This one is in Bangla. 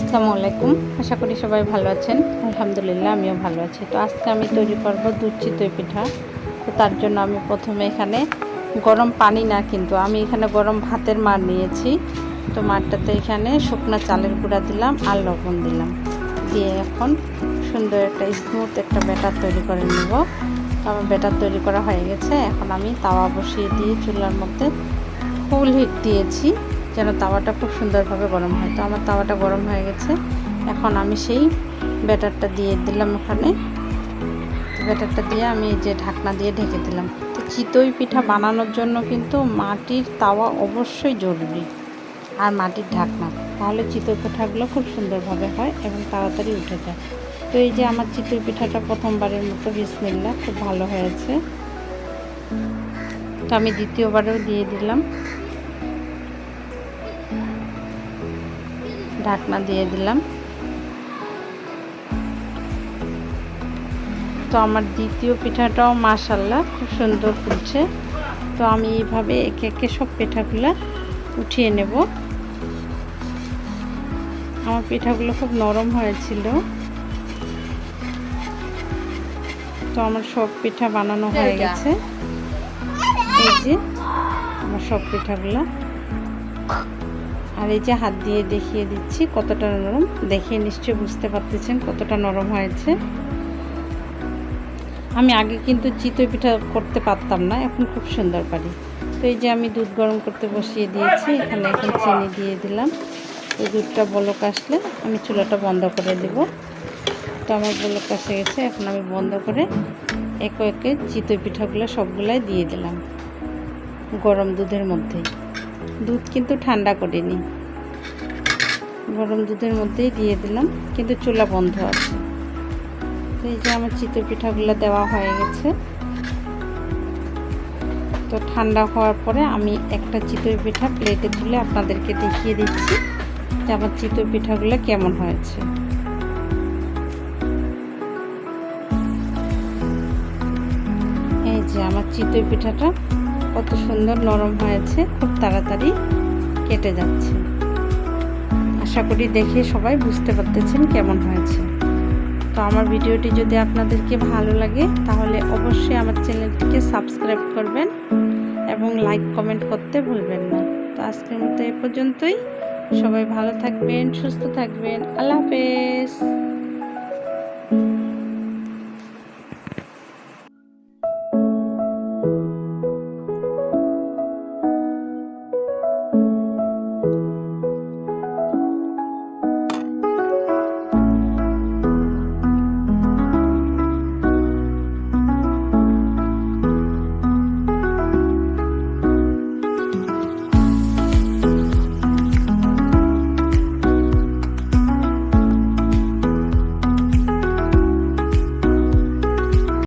আসসালামু আলাইকুম। আশা করি সবাই ভালো আছেন। আলহামদুলিল্লাহ আমিও ভালো আছি। তো আজকে আমি তৈরি করব দুধ চিতই পিঠা। তো তার জন্য আমি প্রথমে এখানে গরম পানি না, কিন্তু আমি এখানে গরম ভাতের মাড় নিয়েছি। তো মাড়টাতে এখানে শুকনা চালের গুঁড়া দিলাম আর লবণ দিলাম, দিয়ে এখন সুন্দর একটা স্মুথ একটা ব্যাটার তৈরি করে নেব। আমার ব্যাটার তৈরি করা হয়ে গেছে। এখন আমি তাওয়া বসিয়ে দিয়ে চুলার মধ্যে ফুল হিট দিয়েছি যেন তাওয়াটা খুব সুন্দরভাবে গরম হয়। তো আমার তাওয়াটা গরম হয়ে গেছে। এখন আমি সেই ব্যাটারটা দিয়ে দিলাম। ওখানে ব্যাটারটা দিয়ে আমি যে ঢাকনা দিয়ে ঢেকে দিলাম। তো চিতই পিঠা বানানোর জন্য কিন্তু মাটির তাওয়া অবশ্যই জরুরি, আর মাটির ঢাকনা, তাহলে চিতই পিঠাগুলো খুব সুন্দরভাবে হয় এবং তাড়াতাড়ি উঠে যায়। তো এই যে আমার চিতই পিঠাটা প্রথমবারের মতো বিসমিল্লাহ খুব ভালো হয়েছে। তো আমি দ্বিতীয়বারেও দিয়ে দিলাম, ঢাকনা দিয়ে দিলাম। তো আমার দ্বিতীয় পিঠাটাও মাশাআল্লাহ খুব সুন্দর ফুলছে। তো আমি এইভাবে একে একে সব পিঠাগুলো উঠিয়ে নেব। আমার পিঠাগুলো খুব নরম হয়েছিল। তো আমার সব পিঠা বানানো হয়ে গেছে। এই যে আমার সব পিঠাগুলো, আর এই যে হাত দিয়ে দেখিয়ে দিচ্ছি কতটা নরম, দেখে নিশ্চয়ই বুঝতে পারতেছেন কতটা নরম হয়েছে। আমি আগে কিন্তু চিতই পিঠা করতে পারতাম না, এখন খুব সুন্দর পারি। তো এই যে আমি দুধ গরম করতে বসিয়ে দিয়েছি, এখানে এখন চিনি দিয়ে দিলাম। এই দুধটা বলক আসলে আমি চুলাটা বন্ধ করে দেব। তো আমার বলক এসে গেছে, এখন আমি বন্ধ করে একে একে চিতই পিঠাগুলো সবগুলাই দিয়ে দিলাম গরম দুধের মধ্যেই। দুধ কিন্তু ঠান্ডা করিনি, গরম দুধের মধ্যেই দিয়ে দিলাম, কিন্তু চুলা বন্ধ আছে। তো এই যে আমার চিতই পিঠাগুলো দেওয়া হয়ে গেছে। তো ঠান্ডা হওয়ার পরে আমি একটা চিতই পিঠা প্লেটে তুলে আপনাদেরকে দেখিয়ে দিচ্ছি যে আমার চিতই পিঠাগুলো কেমন হয়েছে। এই যে আমার চিতই পিঠাটা কত সুন্দর নরম হয়েছে, খুব তাড়াতাড়ি কেটে যাচ্ছে। আশা করি দেখে সবাই বুঝতে পারতেছেন কেমন হয়েছে। তো আমার ভিডিওটি যদি আপনাদেরকে ভালো লাগে তাহলে অবশ্যই আমার চ্যানেলটিকে সাবস্ক্রাইব করবেন এবং লাইক কমেন্ট করতে ভুলবেন না। তো আজকের মতো এই পর্যন্তই। সবাই ভালো থাকবেন, সুস্থ থাকবেন। আল্লাহ হাফেজ।